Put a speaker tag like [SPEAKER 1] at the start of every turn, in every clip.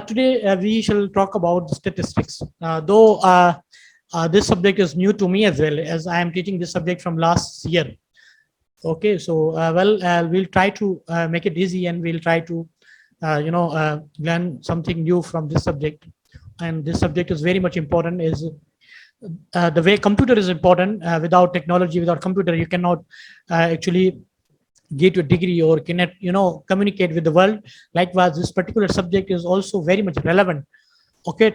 [SPEAKER 1] today we shall talk about statistics. Though this subject is new to me as well, as I am teaching this subject from last year. Okay, so we'll try to make it easy, and we'll try to learn something new from this subject. And this subject is very much important. Is the way computer is important. Without technology, without computer, you cannot actually get your degree or cannot communicate with the world. Likewise, this particular subject is also very much relevant, okay,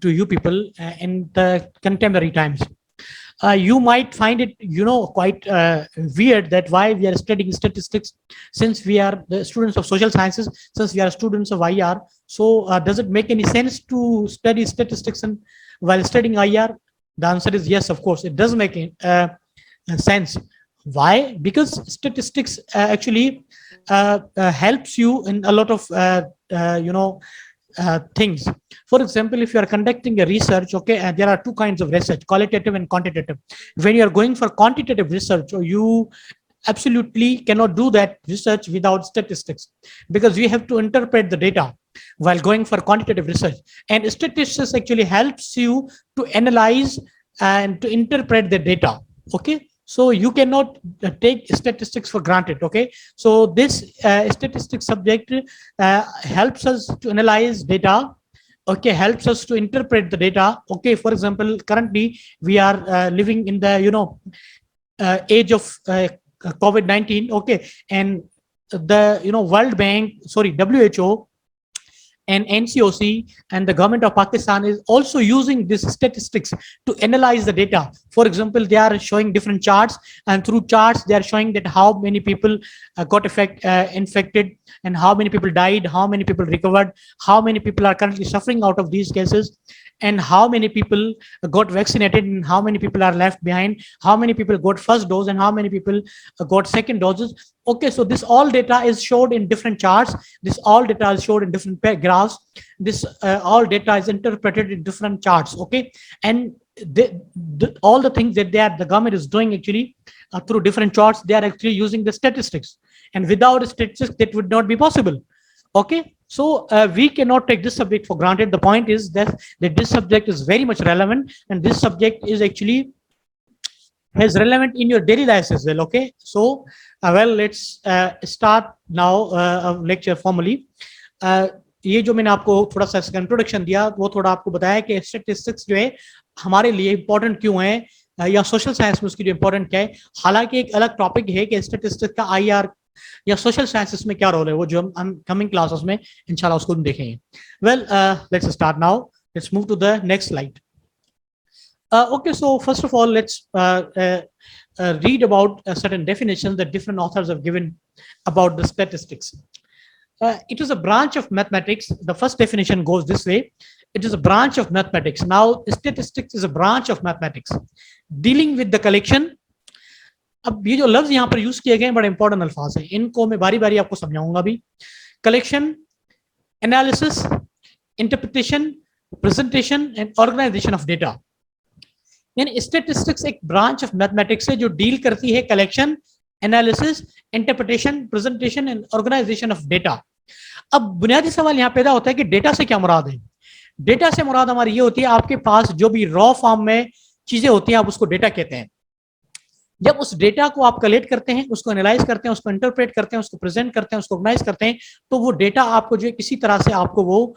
[SPEAKER 1] to you people in the contemporary times. You might find it quite weird that why we are studying statistics, since we are the students of social sciences, since we are students of IR. So does it make any sense to study statistics and while studying IR? The answer is yes, of course it does make sense. Why? Because statistics actually helps you in a lot of things. For example, if you are conducting a research, okay, and there are two kinds of research, qualitative and quantitative. When you are going for quantitative research, or you absolutely cannot do that research without statistics, because we have to interpret the data while going for quantitative research, and statistics actually helps you to analyze and to interpret the data. Okay, so you cannot take statistics for granted. Okay, so this statistics subject helps us to analyze data. Okay, helps us to interpret the data. Okay, for example, currently we are living in the age of COVID-19. Okay, and the World Bank, sorry, WHO and NCOC and the government of Pakistan is also using this statistics to analyze the data. For example, they are showing different charts, and through charts they are showing that how many people got infected, and how many people died, how many people recovered, how many people are currently suffering out of these cases, and how many people got vaccinated, and how many people are left behind, how many people got first dose, and how many people got second doses. Okay, so this all data is showed in different charts. This all data is showed in different graphs. This all data is interpreted in different charts. Okay, and all the things that the government is doing actually through different charts, they are actually using the statistics, and without statistics that would not be possible. Okay, so we cannot take this subject for granted. The point is that this subject is very much relevant, and this subject is actually is relevant in your daily lives as well. Okay, so let's start now lecture formally. ये जो मैंने आपको थोड़ा सा इसका introduction दिया, वो थोड़ा आपको बताया कि स्टैटिस्टिक्स जो है हमारे लिए इंपॉर्टेंट क्यों है, या सोशल साइंस में उसकी जो इंपॉर्टेंट क्या है. हालांकि एक अलग टॉपिक है कि स्टैटिस्टिक्स का IR या सोशल साइंसेस में क्या रोल है, वो जो हम कमिंग क्लासेस में इंशाल्लाह उसको देखेंगे. Well, let's start now. Let's move to the next slide. Okay, so first of all, let's read about certain definitions that different authors have given about the statistics. It is a branch of mathematics. The first definition goes this way. It is a branch of mathematics. Now, statistics is a branch of mathematics dealing with the collection. अब ये जो लफ्ज यहाँ पर use किए गए बड़े important अल्फाज हैं, इनको मैं बारी बारी आपको समझाऊंगा भी. Collection, analysis, interpretation, presentation and organisation of data. यानी स्टैटिस्टिक्स एक ब्रांच ऑफ मैथमेटिक्स है जो डील करती है collection, analysis, interpretation, presentation and organisation of data. अब बुनियादी सवाल यहाँ पैदा होता है कि डेटा से क्या मुराद है. डेटा से मुराद हमारी ये होती है, आपके पास जो भी रॉ फॉर्म में चीजें होती हैं, आप उसको डेटा कहते हैं. जब उस डेटा को आप कलेक्ट करते हैं, उसको एनालाइज करते हैं, उसको इंटरप्रेट करते हैं, उसको प्रेजेंट करते हैं, उसको ऑर्गेनाइज करते हैं, तो वो डेटा आपको जो है किसी तरह से आपको वो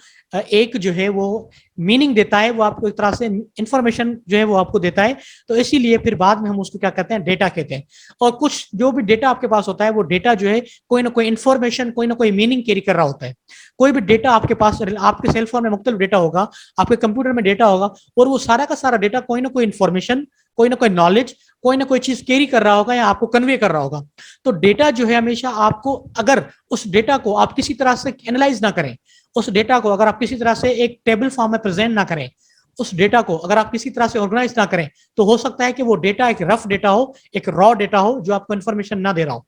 [SPEAKER 1] एक जो है वो मीनिंग देता है, वो आपको एक तरह से इंफॉर्मेशन जो है वो आपको देता है. तो इसीलिए फिर बाद में हम उसको क्या कहते हैं, डेटा कहते हैं. और कुछ जो भी डेटा आपके पास होता है, वो डेटा जो है कोई ना कोई इंफॉर्मेशन, कोई ना कोई मीनिंग कैरी कर रहा होता है. कोई भी डेटा आपके पास, आपके सेलफोन में मुख्तलिफ डेटा होगा, आपके कंप्यूटर में डेटा होगा, और वो सारा का सारा डेटा कोई ना कोई इंफॉर्मेशन, कोई ना कोई नॉलेज, कोई ना कोई चीज कैरी कर रहा होगा या आपको कन्वे कर रहा होगा. तो डेटा जो है हमेशा आपको, अगर उस डेटा को आप किसी तरह से एनालाइज ना करें, उस डेटा को अगर आप किसी तरह से एक टेबल फॉर्म में प्रेजेंट ना करें, उस डेटा को अगर आप किसी तरह से ऑर्गेनाइज ना करें, तो हो सकता है कि वो डेटा एक रफ डेटा हो, एक रॉ डेटा हो जो आपको इन्फॉर्मेशन ना दे रहा हो.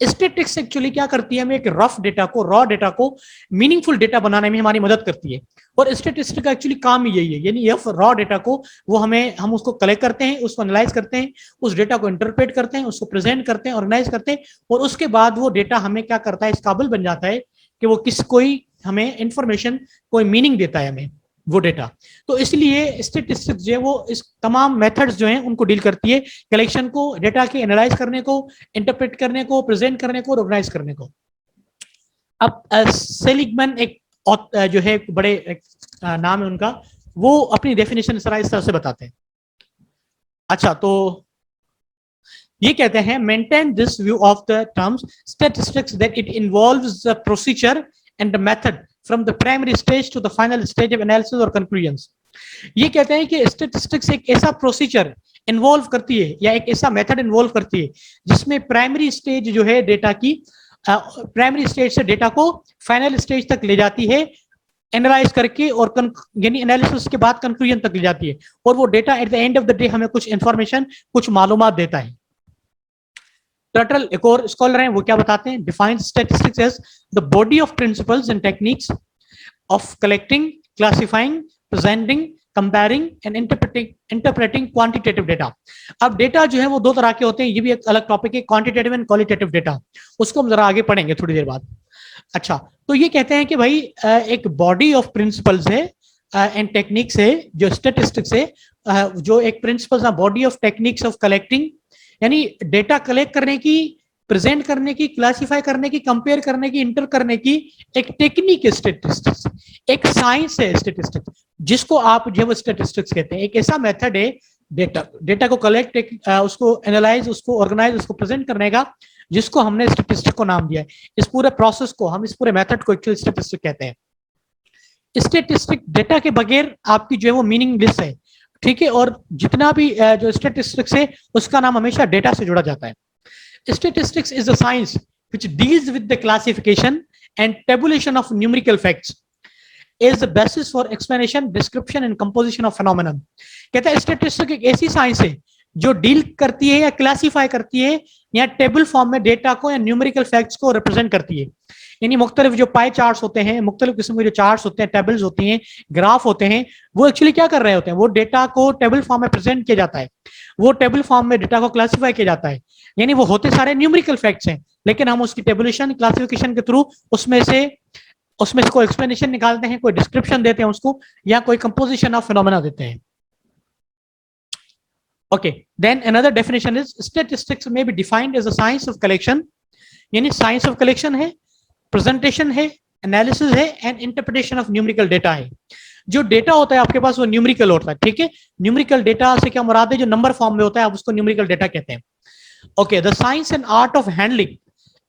[SPEAKER 1] स्टैटिस्टिक्स एक्चुअली क्या करती है, हमें एक रफ डेटा को, रॉ डेटा को मीनिंगफुल डेटा बनाने में हमारी मदद करती है. और स्टैटिस्टिक्स का एक्चुअली काम ही यही है, यानी ये रॉ डेटा को वो हम उसको कलेक्ट करते हैं, उसको एनालाइज करते हैं, उस डेटा को इंटरप्रेट करते हैं, उसको प्रेजेंट करते हैं, ऑर्गेनाइज करते हैं, और उसके बाद वो डेटा हमें क्या करता है, इस काबिल बन जाता है कि वो कोई हमें इंफॉर्मेशन कोई मीनिंग देता है हमें वो डेटा। तो इसलिए स्टैटिस्टिक्स जो है वो इस तमाम मेथड्स जो हैं उनको डील करती है, कलेक्शन को, डेटा के एनालाइज करने को, इंटरप्रेट करने को, प्रेजेंट करने को, ऑर्गेनाइज करने को। अब सेलिगमैन एक जो है बड़े नाम है उनका, वो अपनी डेफिनेशन इस तरह से बताते हैं। अच्छा, तो ये कहते हैं maintain this view of the terms statistics that it involves the procedure and the method from the primary stage to the final stage of analysis और कंक्लूजन्स। ये कहते हैं कि स्टैटिस्टिक्स एक ऐसा प्रोसीजर इन्वॉल्व करती है या एक ऐसा मेथड इन्वॉल्व करती है जिसमें प्राइमरी स्टेज जो है डेटा की, प्राइमरी स्टेज से डेटा को फाइनल स्टेज तक ले जाती है एनालाइज करके, और यानी एनालिसिस के बाद कंक्लूजन तक ले जाती है, और वो data at the end of the day हमें कुछ इंफॉर्मेशन, कुछ मालूमात देता है। टर्टल एक और स्कॉलर हैं, वो क्या बताते हैं, defines statistics as the body of principles and techniques of collecting, classifying, presenting, comparing and interpreting quantitative data. अब डेटा जो है वो दो तरह के होते हैं, ये भी एक अलग टॉपिक है, क्वांटिटेटिव एंड क्वालिटेटिव डेटा, उसको हम जरा आगे पढ़ेंगे थोड़ी देर बाद। अच्छा, तो ये कहते हैं कि भाई एक बॉडी ऑफ प्रिंसिपल्स है एंड टेक्निक्स है जो स्टैटिस्टिक्स है, जो एक प्रिंसिपल्स है, body of techniques of collecting, यानी डेटा कलेक्ट करने की, प्रेजेंट करने की, क्लासिफाई करने की, कंपेयर करने की, इंटर करने की एक टेक्निक है स्टैटिस्टिक्स, एक साइंस है स्टैटिस्टिक्स, जिसको आप जो स्टैटिस्टिक्स कहते हैं। एक ऐसा मेथड है डेटा को कलेक्ट, उसको एनालाइज, उसको ऑर्गेनाइज, उसको प्रेजेंट करने का, जिसको हमने स्टैटिस्टिक को नाम दिया है। इस पूरे प्रोसेस को, हम इस पूरे मेथड को एक्चुअली स्टैटिस्टिक कहते हैं। स्टैटिस्टिक डेटा के बगैर आपकी जो है वो मीनिंगलेस है, ठीक है, और जितना भी जो स्टैटिस्टिक्स है उसका नाम हमेशा डेटा से जुड़ा जाता है। Statistics is a science which deals with the classification and tabulation of numerical facts as the basis for explanation, description and composition of phenomenon। कहता है स्टैटिस्टिक्स एक ऐसी साइंस है जो डील करती है या क्लासिफाई करती है या टेबल फॉर्म में डेटा को या न्यूमेरिकल फैक्ट्स को रिप्रेजेंट करती है। यानी मुख्तलिफ जो पाई चार्ट्स होते हैं, मुख्तलिफ किस्म के जो चार्ट्स होते हैं, टेबल्स होती हैं, ग्राफ होते हैं, वो एक्चुअली क्या कर रहे होते हैं, वो डेटा को टेबल फॉर्म में प्रेजेंट किया जाता है, वो टेबल फॉर्म में डेटा को क्लासिफाई किया जाता है। यानी वो होते सारे न्यूमेरिकल फैक्ट्स हैं, लेकिन हम उसकी टेबुलेशन, क्लासिफिकेशन के थ्रू उसमें से कोई एक्सप्लेनेशन निकालते हैं, कोई डिस्क्रिप्शन देते हैं उसको, या कोई कंपोजिशन ऑफ फिनोमेना देते हैं। Okay, then another definition is statistics may be defined as a science of collection, यानी science of collection है, presentation है, analysis है and interpretation of numerical data है। जो डेटा होता है आपके पास वो न्यूमेरिकल होता है, ठीक है। न्यूमेरिकल डेटा से क्या मुराद है, जो नंबर फॉर्म में होता है, आप उसको न्यूमेरिकल डेटा कहते हैं। Okay, the science and art of handling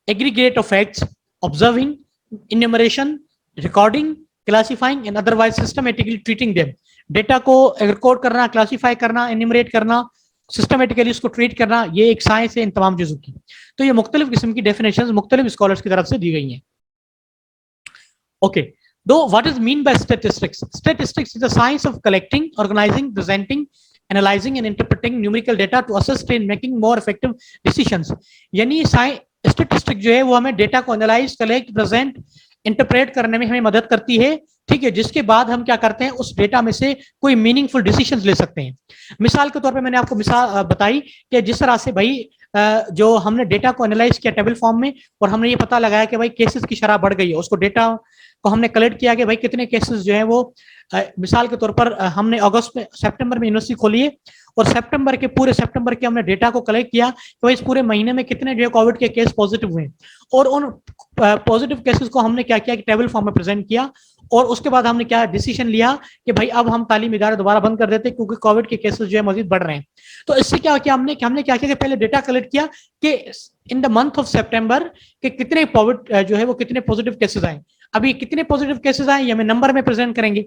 [SPEAKER 1] aggregate of facts, observing, enumeration, recording, classifying and otherwise systematically treating them। Data को रिकॉर्ड करना, क्लासिफाई करना, एनिमरेट करना, सिस्टमेटिकली उसको ट्रीट करना, ये एक साइंस है इन तमाम चीजों की। तो ये मुख्तलिफ किस्म की डेफिनेशंस मुख्तलिफ स्कॉलर्स की तरफ से दी गई हैं। Okay, do what is mean by statistics? Statistics is the science of collecting, organising, presenting, analysing and interpreting numerical data to assist in making more effective decisions. यानी स्टैटिस्टिक जो है वो हमें डेटा को एनालाइज, कलेक्ट, प्रेजेंट, इंटरप्रेट करने में हमें मदद करती है, ठीक है, जिसके बाद हम क्या करते हैं, उस डेटा में से कोई मीनिंगफुल डिसीजंस ले सकते हैं। मिसाल के तौर पे मैंने आपको मिसाल बताई कि जिस तरह से भाई जो हमने डेटा को एनालाइज किया टेबल फॉर्म में, और हमने ये पता लगाया कि भाई केसेस की शरह बढ़ गई है, उसको डेटा को हमने कलेक्ट किया कि भाई कितने केसेस जो है वो मिसाल के तौर पर हमने अगस्त में, सितंबर में यूनिवर्सिटी खोली है, और पूरे सितंबर के हमने डेटा को कलेक्ट किया कि भाई इस पूरे महीने में कितने जो है कोविड के केस पॉजिटिव हुए, और उन पॉजिटिव केसेस को हमने क्या किया कि टेबल फॉर्म में प्रेजेंट किया, और उसके बाद हमने क्या डिसीजन लिया कि भाई अब हम तालीम इदारे दोबारा बंद कर देते हैं क्योंकि कोविड के केसेस जो है मजीद बढ़ रहे हैं। तो इससे क्या किया हमने क्या किया कि पहले डेटा कलेक्ट किया कि इन द मंथ ऑफ सितंबर के कितने कोविड जो है वो कितने पॉजिटिव केसेस आए, अभी कितने पॉजिटिव केसेस आए ये हमें नंबर में प्रेजेंट करेंगे।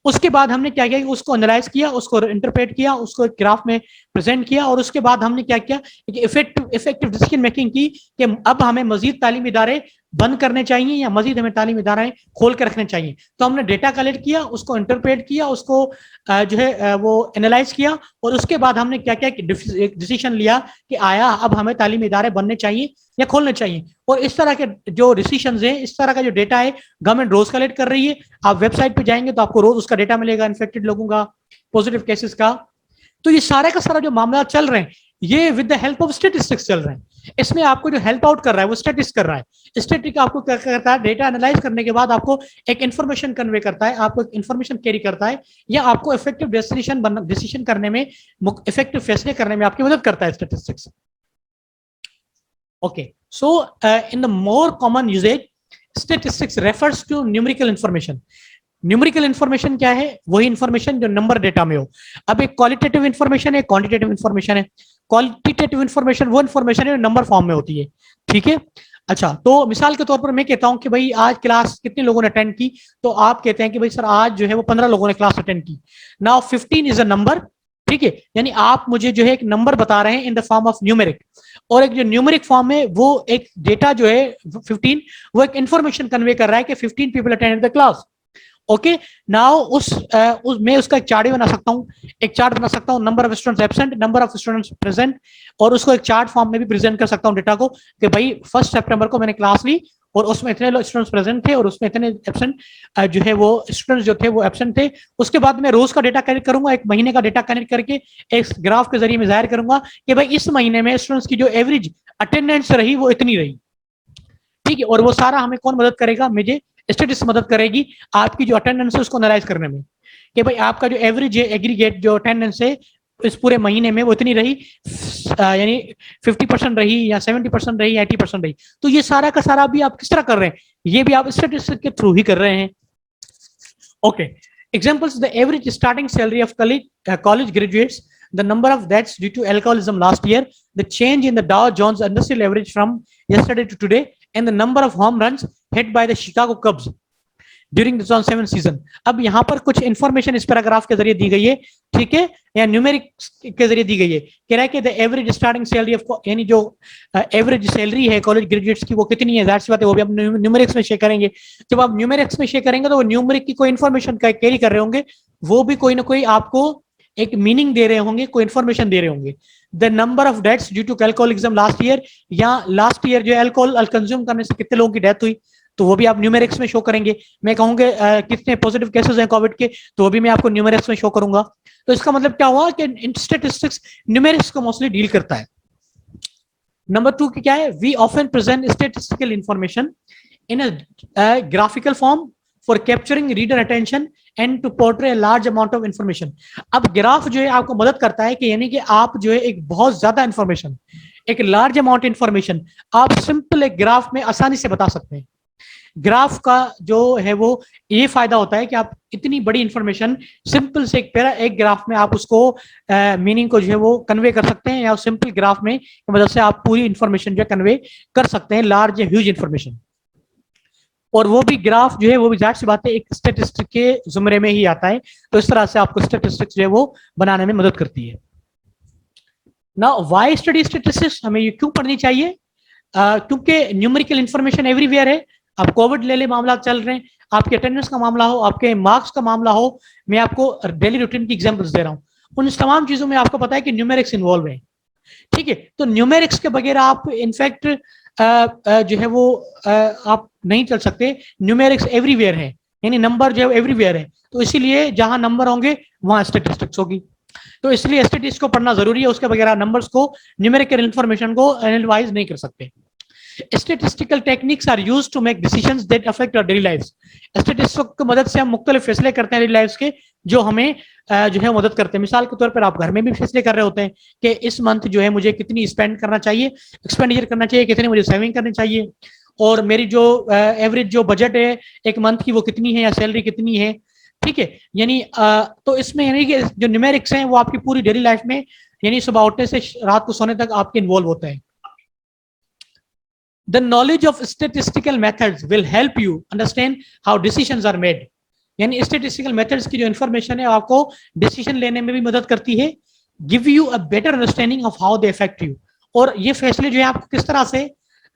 [SPEAKER 1] उसके बाद हमने क्या किया कि उसको एनालाइज किया, उसको इंटरप्रेट किया, उसको एक ग्राफ में प्रेजेंट किया, और उसके बाद हमने क्या किया कि इफेक्टिव डिसीजन मेकिंग की कि अब हमें मजीद तालीम इदारे बंद करने चाहिए या मजीद हमें तालीम इदारे खोल कर रखने चाहिए। तो हमने डेटा कलेक्ट किया, उसको इंटरप्रेट किया, उसको जो है वो एनालाइज किया, और उसके बाद हमने क्या किया कि एक डिसीजन लिया कि आया अब हमें तालीम इदारे बनने चाहिए या खोलने चाहिए। और इस तरह के जो डिसीजंस हैं, इस तरह का जो डेटा है गवर्नमेंट रोज कलेक्ट कर रही है। आप वेबसाइट पे जाएंगे तो आपको रोज उसका डेटा मिलेगा, इन्फेक्टेड लोगों का, पॉजिटिव केसेस का। तो ये सारे का सारा जो मामला चल रहे हैं ये with the help of statistics चल रहे हैं। इसमें आपको जो हेल्प आउट कर रहा है वो स्टैटिस्टिक्स कर रहा है। स्टैटिस्टिक आपको क्या करता है, डेटा एनालाइज करने के बाद आपको एक इन्फॉर्मेशन कन्वे करता है, आपको एक इन्फॉर्मेशन कैरी करता है, या आपको इफेक्टिव डिसीजन करने में, इफेक्टिव फैसले करने में आपकी मदद करता है statistics. Okay, so in the more common usage statistics refers to numerical information. Numerical information क्या है? वही इंफॉर्मेशन जो नंबर डेटा में हो। अब एक क्वालिटेटिव इंफॉर्मेशन है, क्वांटिटेटिव इंफॉर्मेशन है। क्वालिटेटिव इंफॉर्मेशन वो इंफॉर्मेशन है नंबर फॉर्म में होती है, ठीक है। अच्छा, तो मिसाल के तौर पर मैं कहता हूं कि भाई आज क्लास कितने लोगों ने अटेंड की, तो आप कहते हैं कि भाई सर आज जो है वो 15 लोगों ने क्लास अटेंड की। नाउ 15 इज अ नंबर, ठीक है, यानी आप मुझे जो है एक नंबर बता रहे हैं in the form of numeric, और एक जो न्यूमेरिक फॉर्म है वो एक डेटा जो है 15 वो एक इंफॉर्मेशन कन्वे कर रहा है कि 15 people attended the class. Okay, now मैं उसका एक चार्ट बना सकता हूँ, एक चार्ट बना सकता हूँ number of students absent, number of students present, और उसको एक चार्ट फॉर्म में भी प्रेजेंट कर सकता हूँ डेटा को कि भाई 1 सितंबर को मैंने क्लास ली और उसमें इतने स्टूडेंट्स प्रेजेंट थे और उसमें इतने एब्सेंट जो है वो स्टूडेंट्स जो थे वो एब्सेंट थे। उसके बाद मैं रोज का डेटा कनेक्ट करूंगा, एक महीने का डेटा कनेक्ट करके एक ग्राफ के जरिए मैं जाहिर करूंगा कि भाई इस महीने में स्टूडेंट्स की जो एवरेज अटेंडेंस रही वो इतनी रही, ठीक है। और वो सारा हमें कौन मदद करेगा? मुझे स्टैटिस्टिक्स मदद करेगी आपकी जो अटेंडेंस है उसको एनालाइज करने में, कि भाई आपका जो एवरेज है एग्रीगेट जो अटेंडेंस है इस पूरे महीने में वो इतनी रही, यानी 50% रही या 70% रही, 80% रही। तो ये सारा का सारा भी आप किस तरह कर रहे हैं? ये भी आप स्टैटिस्टिक्स के थ्रू ही कर रहे हैं। Okay, examples, the average starting salary of college graduates, the number of deaths due to alcoholism last year, the change in the Dow Jones Industrial Average from yesterday to today, and the number of home runs hit by the Chicago Cubs during the 2007 season. अब यहाँ पर कुछ information इस paragraph के जरिए दी गई है, ठीक है, या न्यूमेरिक के जरिए दी गई है। कह रहा है कि the average starting salary of, यानी जो एवरेज सैलरी है कॉलेज ग्रेजुएट्स की वो कितनी है, जाहिर सी बात है वो भी आप न्यूमेरिक्स में शेयर करेंगे। जब आप न्यूमेरिक्स में शेयर करेंगे तो वो न्यूमेरिक की कोई इन्फॉर्मेशन कैरी कर रहे होंगे, वो भी कोई ना कोई आपको एक मीनिंग दे रहे होंगे, कोई इन्फॉर्मेशन दे रहे होंगे। The number of deaths due to alcoholism last year, या लास्ट ईयर जो अल्कोहल कंज्यूम करने से कितने लोगों की डेथ हुई, तो वो भी आप न्यूमेरिक्स में शो करेंगे। मैं कहूंगे कितने पॉजिटिव केसेस हैं कोविड के, तो वो भी मैं आपको न्यूमेरिक्स में शो करूंगा। तो इसका मतलब क्या हुआ कि स्टैटिस्टिक्स न्यूमेरिक्स को मोस्टली डील करता है। नंबर 2 की क्या है? We often present statistical information in a graphical form for capturing reader attention and to portray large amount of information. अब ग्राफ जो है आपको मदद करता है कि यानी कि आप जो है एक बहुत ज्यादा इंफॉर्मेशन, एक लार्ज अमाउंट इंफॉर्मेशन आप सिंपल एक ग्राफ में आसानी से बता सकते हैं। ग्राफ का जो है वो ये फायदा होता है कि आप इतनी बड़ी इंफॉर्मेशन सिंपल से एक ग्राफ में आप उसको मीनिंग को जो है वो कन्वे कर सकते हैं, या सिंपल ग्राफ में मदद से आप पूरी इंफॉर्मेशन जो है कन्वे कर सकते हैं, लार्ज ह्यूज इंफॉर्मेशन। और वो भी ग्राफ जो है वो भी जाहिर सी बात है एक स्टैटिस्टिक के जुमरे में ही आता है। तो इस तरह से आपको स्टैटिस्टिक्स जो है वो बनाने में मदद करती है। ना व्हाई स्टडी स्टैटिस्टिक्स, हमें ये क्यों पढ़नी चाहिए? क्योंकि न्यूमेरिकल इंफॉर्मेशन एवरीवेयर है। आप कोविड ले मामला चल रहे हैं, आपके अटेंडेंस का मामला हो, आपके मार्क्स का मामला हो, मैं आपको डेली रूटीन की एग्जांपल्स दे रहा हूँ। उन तमाम चीजों में आपको पता है कि न्यूमेरिक्स इन्वॉल्व है, ठीक है। तो न्यूमेरिक्स के बगैर आप इनफैक्ट जो है वो आप नहीं चल सकते। न्यूमेरिक्स एवरीवेयर है, यानी नंबर जो है एवरीवेयर है, तो इसीलिए जहां नंबर होंगे वहां स्टैटिस्टिक्स होगी। तो इसलिए स्टैटिस्टिक्स को पढ़ना जरूरी है, उसके बगैर आप नंबर्स को, न्यूमेरिकल इंफॉर्मेशन को एनालाइज नहीं कर सकते। Statistical techniques are used to make decisions that affect our daily lives. Statistics की मदद से हम मुख्तलिफ फैसले करते हैं डेली लाइफ के, जो हमें जो है मदद करते हैं। मिसाल के तौर पर आप घर में भी फैसले कर रहे होते हैं कि इस मंथ जो है मुझे कितनी स्पेंड करना चाहिए, एक्सपेंडिचर करना चाहिए, कितनी मुझे सेविंग करनी चाहिए, और मेरी जो एवरेज जो बजट है एक मंथ की वो कितनी है, या सैलरी कितनी है, ठीक है। यानी तो इसमें यानी कि जो न्यूमेरिक्स हैं वो आपकी पूरी डेली लाइफ में, यानी सुबह उठने से रात को सोने तक आपके इन्वॉल्व होते हैं। The knowledge of statistical methods will help you understand how decisions are made. यानी statistical methods की जो information है आपको decision लेने में भी मदद करती है, give you a better understanding of how they affect you. और ये फैसले जो है आपको किस तरह से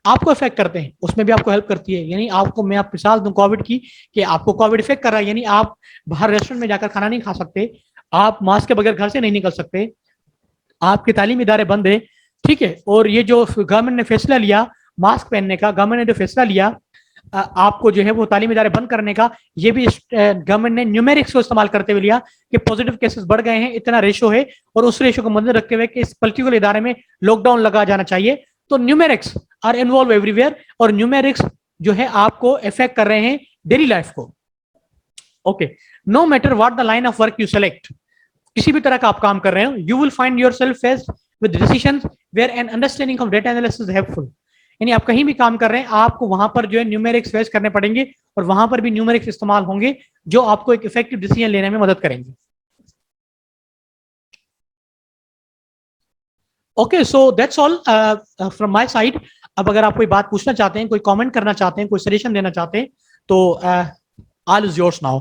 [SPEAKER 1] आपको इफेक्ट करते हैं उसमें भी आपको हेल्प करती है। यानी आपको मैं आप मिसाल दूं कोविड की, कि आपको कोविड इफेक्ट कर रहा है, यानी आप बाहर रेस्टोरेंट में जाकर खाना नहीं खा सकते, आप मास्क के बगैर घर से नहीं निकल सकते, आपके तालीमी इदारे बंद है, ठीक है। और ये जो गवर्नमेंट ने फैसला लिया मास्क पहनने का, गवर्नमेंट ने जो फैसला लिया आपको जो है वो तालीमी इदारे बंद करने का, ये भी गवर्नमेंट ने न्यूमेरिक्स को इस्तेमाल करते हुए लिया कि पॉजिटिव केसेस बढ़ गए हैं, इतना रेशो है, और उस रेशो को मद्देनजर रखते हुए कि इस पर्टिकुलर इदारे में लॉकडाउन लगा जाना चाहिए, तो न्यूमेरिक्स आर इन्वॉल्व एवरीवेयर, और न्यूमेरिक्स जो है आपको इफेक्ट कर रहे हैं डेली लाइफ को। Okay, no matter what the line of work you select, किसी भी तरह का आप काम कर रहे हो, you will find yourself faced with decisions where an understanding of data analysis is helpful. यानी आप कहीं भी काम कर रहे हैं, आपको वहां पर जो है न्यूमेरिक्स फेस करने पड़ेंगे, और वहां पर भी न्यूमेरिक्स इस्तेमाल होंगे जो आपको एक इफेक्टिव डिसीजन लेने में मदद करेंगे। Okay, so that's all from my side. अब अगर आप कोई बात पूछना चाहते हैं, कोई कमेंट करना चाहते हैं, कोई सजेशन देना चाहते हैं, तो ऑल इज योर्स नाउ।